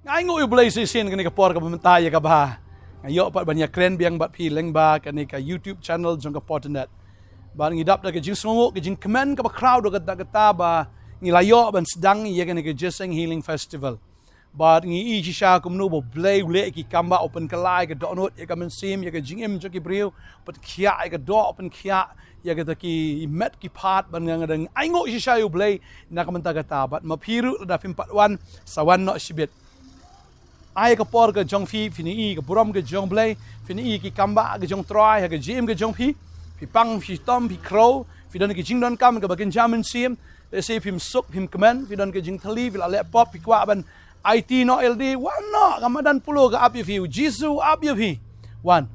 Ngai ngo yu boleh sin kani ka por ka Bantei ka ba. Ngayo pat banyak keren biang bat pi leng ba kani ka YouTube channel jong ka Potternet. Ba ngidap da ka jing songo ka jing comment ka ba crowd ka ta ba ngilayo ban sedang ye kani ka Jeseng Healing Festival. Ba ngi i sha kum no bo blay le ki kamba open kalai ka donot ye ka men sim ye ka jing im jo ki brio pat khia ka do open khia ye ka ki met ki part ban ngang ai ngo sha yu blay na ka menta ka ta bat mapiru da pim pat wan sawan no sibet. Ai ka por ka jong fi fini i ka buram ka jong blay fini i ki kamba ka jong try ha ka jim ka jong fi pang fi tom fi crow fi don ki jing don kam ka bakin jamin sim le se pim suk pim kemen fi don ka jing thali fi la le pop fi kwa ban IT no LD wan no Ramadan pulo ka apya fi Jisu apya fi wan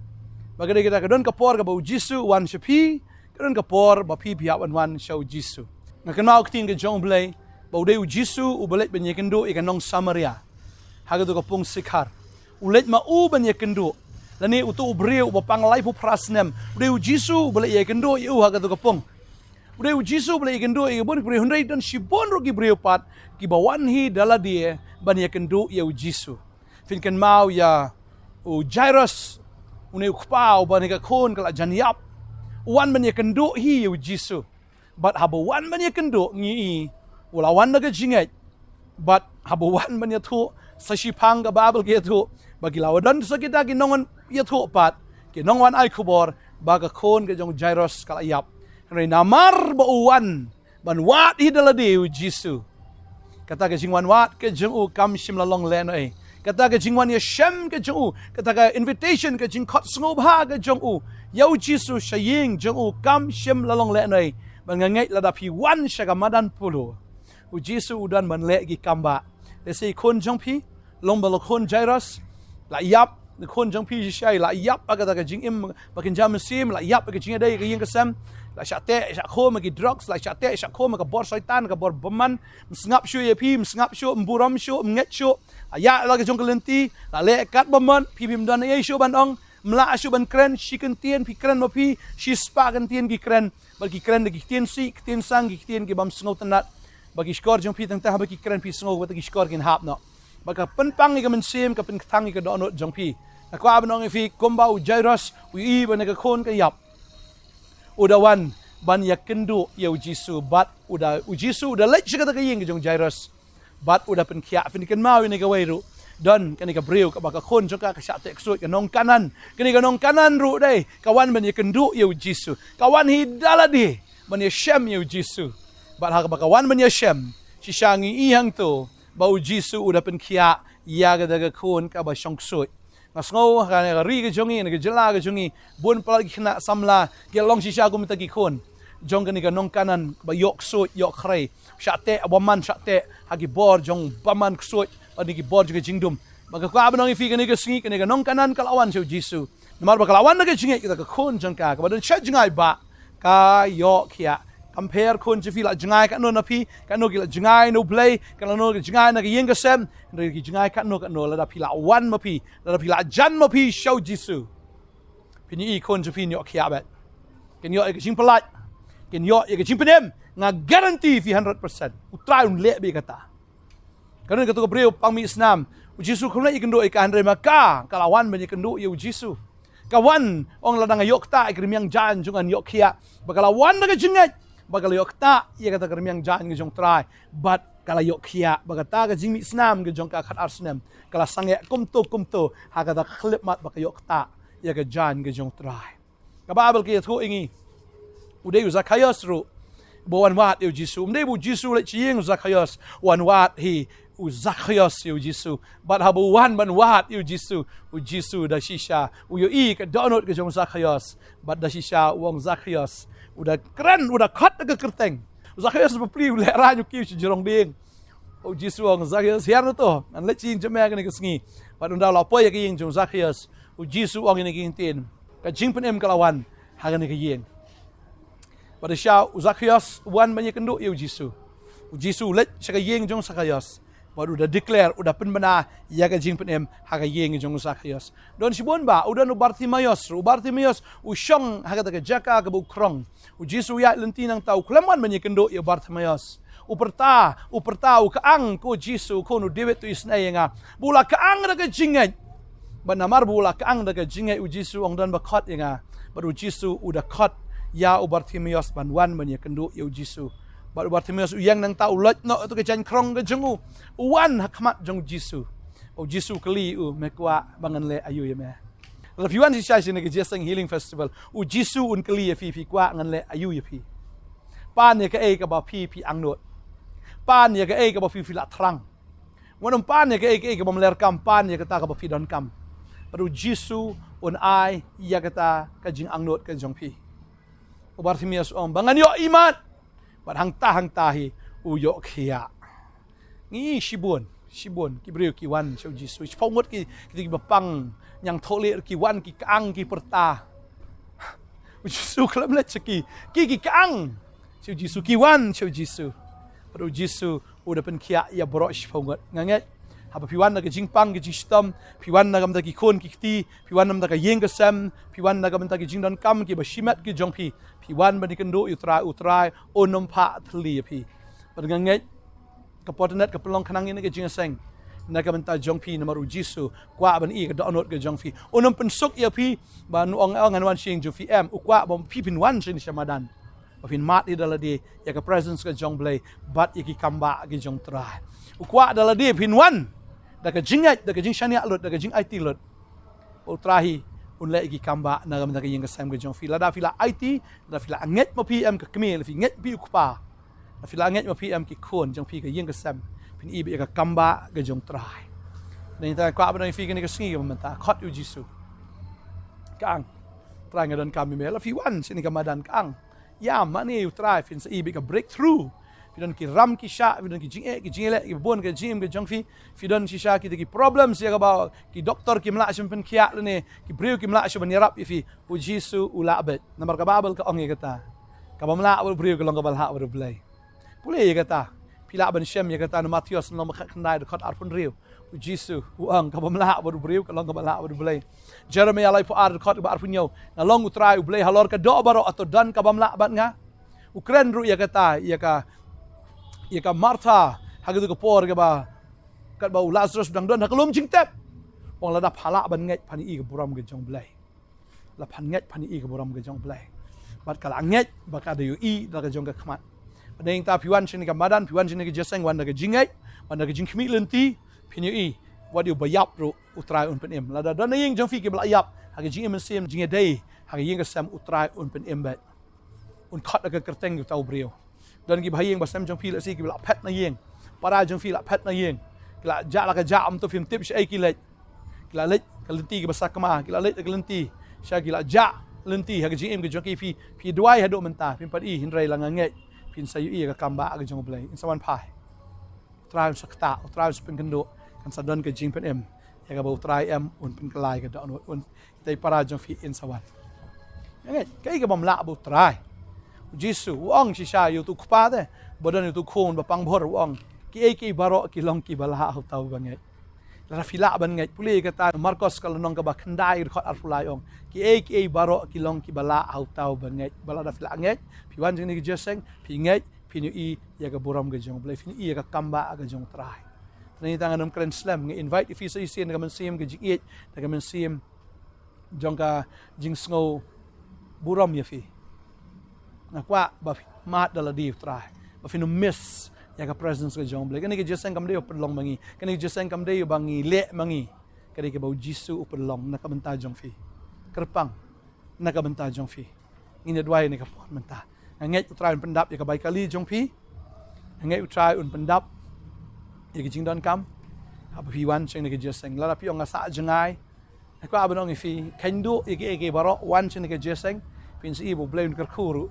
bagay kita ka don ka por ka ba Jisu wan shapi ka don ka por ba pi wan show Jisu nga kanao ktin ka jong blay ba uday Jisu ubalit ban yekendo ikanong Samaria haga to ka pung sikhar ulit ma u ban yekendo lani utu ubriu ba panglay pu prasnem uday Jisu ubalit yekendo yu haga to ka pung uday Jisu ubalit yekendo ibon bre hundai dan shibon ro ki briu pat ki bawan hi dala die ban yekendo yu Jisu finken mau ya u Jairus une ukpau ban ka khon kala janyap wan ban yekendo hi yu Jisu but habo wan ban yekendo ngi ulawan na ka jinget but habo wan ban yathu sa shipang ka babel ke thu bagilawadan sa kita ginongon yathu pat kinongwan ay khubor baga khon ka jong Jairus kala yap re namar ba uwan ban wat hidaladi yu Jisu kata ka jingwan wat ka jong u kam shim la long len ai kata ka jingwan ya shem ka jong u kata ka invitation ka jing khot sngob ha ka jong u yu Jisu shaying jong u kam shim la long len ai ban ngai la da phi wan shaga madan pulo u Jisu udan ban le gi kamba le sei khon jong phi long ba khon Jairus la yap the khon jong phi shai la yap aga ka jing im bakin jam sim la yap ka jing dai ka ying ka sam la shate sha kho ma ki drugs la shate sha kho ma ka bor shaitan ka bor baman msngap shu ye phi msngap shu mburam shu mnget shu aya la ka jong kalenti la le kat baman phi bim dan ye shu ban ong mla shu ban kren shikan tien phi kren ma phi shi spa kan tien ki kren bagi kren ki tien si tien sang ki tien ki bam sngot tanat bagi skor jong phi tang ta bagi kren phi sngot wat ki skor kin hap no baka penpang ka men sim ka pen thang ka do no jong phi akwa banong phi komba u Jairus u i ban ka khon ka yap udawan ban yakendo yu Jisu bat uda u Jisu uda lech ka ying jong Jairus bat uda pen khia fin kan mau ni ka weiru don kan ka breu ka baka khon jong ka sha tek suit ka nong kanan kan ka nong kanan ru dai kawan ban yakendo yu Jisu kawan hidaladi ban yashem yu Jisu bat ha ka baka wan ban yashem shishangi i hang to ba u Jisu uda pen khia ya ga daga khon ka ba shong suit ngasngo ka ri ka jongi na ka jela ka jongi bun pala kina samla ke long shisha ko mitagi khon jong ka nong kanan ba yok suit yok khrei shate abaman shate hagi bor jong baman suit ani ki bor juga jingdum baga ka abanong ifi ka sngi ka nong kanan kalawan sa Jisu namar ba kalawan na ka jingi kita ka khon jong ka ba don sha jingai ba ka yok khia compare khon chi fila jingai ka no na phi ka no ki jingai no play ka no ki jingai na ki yeng ka sem no ki jingai ka no la da phila wan ma phi la da phila jan ma phi show Jisu pini i khon chi phi nyok khia bet ken yo ka jing palat ken yo ka jing penem nga guarantee fi 100% utrai un le be kata kanon ka to breu pang mi islam u Jisu khom la ikendo ka andre maka kalawan ban ikendo yu Jisu kawan ong ladang yok ta ikrimiang jan jungan yok khia bakalawan na ka jingai bagal yok ta ia kata kermiang jan ke jong try but kala yok khia bagata ka jingmi snam ke jong ka khat arsnem kala sange kumto ha kata khlip mat bak yok ta ia ka jan ke jong try ka babel ke thu ingi udai Zakayos ru bowan wat yu Jisu mdei bu Jisu le chieng Zakayos wan wat hi u Zakayos yu Jisu but habu wan ban wat yu Jisu u Jisu da shisha u yo i ka donot ke jong Zakayos but da shisha wong Zakayos udah keren udah kat ke kerteng Zakayos bepli le ranyu ki si jorong ding o Jisu wong Zakayos hiar to an le ching jeme ke sngi but unda la poy ke ying jong Zakayos u Jisu wong ni king tin ka jing pen em kalawan ha ke ying pada sha u Zakayos wan banyak kendo yu Jisu u Jisu le sa ke ying jong Zakayos baru udah declare udah penbena ya ka jing penem haga yeng jong Zakayos don sibon ba udah no Bartimayos u shong haga ka jaka ka bu krong u Jisu ya lentinang tau kleman menyekendo ya Bartimayos uperta kaang ko Jisu ko no dewet tu isnay nga bula kaang na ka jingay banamar bula kaang na ka jingay u Jisu ong dan bakot nga baru Jisu udah kot ya u Bartimeus banwan man ya kendu ya u Jisu baru Bartimeus uyang nang tau lot no tu ke jan krong ke jengu uwan hakmat jong Jisu o Jisu keli u mekwa bangan le ayu ya me if you want to share in the Jeseng Healing Festival, u Jisu un keli ya fi kwa ngan le ayu ya fi. Pan ya ka e ka ba fi angnot. Pan ya ka e ka ba fi la trang. Wanong pan ya ka e ka ba mler kam pan ya ka ta ka ba fi don kam. Pero Jisu un ai ya ka ta ka jing angnot ka jong fi. U Bartimeus om bangan yo iman. Bat hang tahi u yo khia. Ngi Shibun kibriu ki wan chau Jisu. Chpongot ki bapang yang tolir ki wan ki kaang ki perta. Jisu kelam let ki kaang. Chau Jisu ki wan chau Jisu. Pero Jisu udah pen kia ya borok chpongot. Nganget haba piwan naga jingpang ki jistam, piwan naga mta ki kon ki kti, piwan nam naga yeng kesem, piwan naga mta ki jingdon kam ki bashimat ki jong pi. Piwan bani kendo utrai onom pa thli pi. Pero nganget ke Potternet ke pelong kanang ini ke jingaseng naga menta jong pi nama ru Jisu kwa ban i ke download ke jong pi unum pensuk ya pi ban ong ngan wan sing ju fi em ukwa bom pi pin wan sin shamadan pin mat di dala di ya ke presence ke jong blay bat iki kamba ke jong trai ukwa dala di pin wan da ke jingat da ke jing shania lot da ke jing IT lot utrahi un le iki kamba naga menta ke jing kesem ke jong fi la da fi la IT da fi la anget mo pi em ke kemel fi nget pi ukpa Filanget ma PM ki kon jong pi ka yeng ka sam pin ibe ka kamba ga jong trai ni ta kwa ba ni fi ka ni ka singi ma ta khot u Jisu kang trai nga don kam me la fi wan sin ka madan kang ya ma ni u trai fin sa ibe ka breakthrough fi don ki ram ki sha fi don ki jing le ki bon ka jim ka jong fi don si sha ki ki problems ya ka ba ki doktor ki mla sim pen kia le ne ki breu ki mla sim nyarap fi u Jisu u la bet namar ka babel ka ong ka ba mla u breu ka long ka bal ha u blai Pulih ya kata, pila ban Shem ya kata Matius no makaknai dekat arpun riu. Jisu uang kabamla baru beriu kalong kabamla baru belai. Jeremiah lai po ar dekat ba arpun yau. Nalong utrai u belai halor ka do baro atau dan kabamla bat nga. Ukren ru ya kata ya ka Martha hagitu ka por ka ba kat ba Lazarus dang don hakalum jingtep. Wong ladap hala ban nget pani i ka buram ka jong belai. La pan nget pani i ka buram ka jong belai. Bat kala nget baka da yu i da ka jong ka khamat. Deng ta piwan sini ka madan piwan sini ka jeseng wan ka jingai wan ka jing khmi lenti pinyu i wadiu bayap ru utrai un pen em la da na ying jong fi ke bla yap ha ka jing em sim jing dei ha ka ying ka sam utrai un pen em bet un khat ka kerteng yu tau brio dan ki bhayeng ba sam jong fi la si ki bla phat na yeng para jong fi la phat na yeng la ja la ka ja am to film tip shi ki let la let ka lenti ki basak ma ki la let ka lenti sha ki la ja lenti ha ka jing em ka jong ki fi duai ha do menta pin pad i hinrai la nganget pin sayu i ka kamba ka jong blai in sawan pai trai sakta trai spin kendo kan sadon ka jing pen em ya ka ba trai em un pin kalai ka don un dei para jong fi in sawan ngai kai ka bam la bu trai Jisu uang si sha yu tu kpa de bodan yu tu khon ba pang bor uang ki baro ki long ki bala ha tau banget la fila ban ngai puli ka ta Marcos kal nong ka ba khandai khot ar fulai ong ki baro ki long ki bala ha tau banget bala da fila ngai piwan jing ni jeseng pi ngai pi nu i ya ka buram ga jong blai fi i ka kamba ga jong trai ni tangan nom kren slam ngai invite if you see ga man sim ga jing i ga man sim jong ka jing sngo buram ya fi na kwa ba mat dala di trai ba fi no miss ya ka presence ka jong blai kani ka jeseng kam de pelong mangi kani jeseng kam de bangi le mangi kani ka ba Jisu upelong na ka menta jong fi kerpang na ka menta jong fi ngin dwai ni ka pon menta ngai utrai un pendap ya ka bai kali jong pi ngai utrai un pendap ya ki jing don kam ha pi wan cheng ni ka jeseng la pi ong sa jangai ko abanong fi kendu ike baro wan cheng ni ka jeseng pin si bo blame ka khuru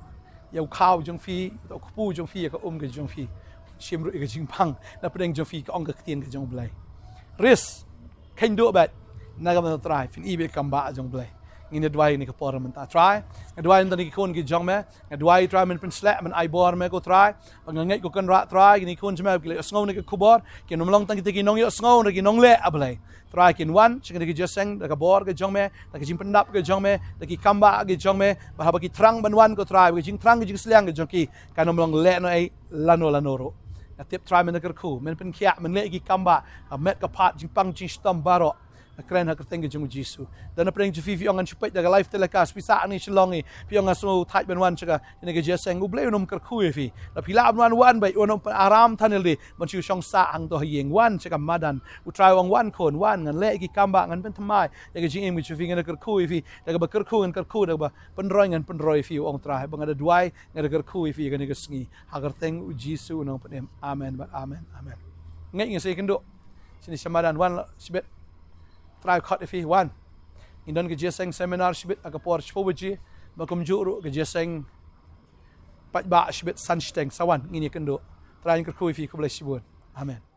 ya khau jong fi to pu jong fi ka ka jong fi shimru ka jing pang na pedeng jong fi ka ong ka tien ka jong blai ris kendu bat na ka try fin ibe kamba jong blai ngin dwai ni ka por man ta try dwai ndan ki kon ki jong me dwai try men pin slap men ai bor me ko try ang ngai ko kan ra try ni kon jme ki sngo ni ka khubor ki nom long tang ki nong yo sngo ni ki nong le ablai try kin wan ching ki jeseng da ka bor ka jong me da ki jing pendap ka jong me da ki kamba ka jong me ba ha ba ki trang ban wan ko try ki jing trang ki jing sliang ka jong ki ka nom long le no ai lano ro tiap try men kerku men pen kia men legi kamba met kapat jingpang jing stam barok keren hak tertinggi jung Jisu dan apa yang Jifi ongan supaya daga life telekas bisa ni Shillong ni ongan so type ben wan chaka ini ke jeseng ublei unom kerku fi la pila wan bai unom aram tanil di mencu song sa ang to yeng wan chaka madan utrai wang wan kon wan ngan legi kamba ngan pen thamai ya ke jing mi Jifi ngan kerku fi daga ba kerku ngan kerku daga ba penroi ngan penroi fi ong trai bang ada duai ngan kerku fi kan ke sngi hak terteng Jisu unom pen amen amen amen ngai ngai sei kendo sini samadan wan sibet try cut if he one indon ke jeseng seminar shibit aga por shpobaji bakum juru ke jeseng pat ba shibit sansteng sawan ngini kendo try kerku if he kublai shibun amen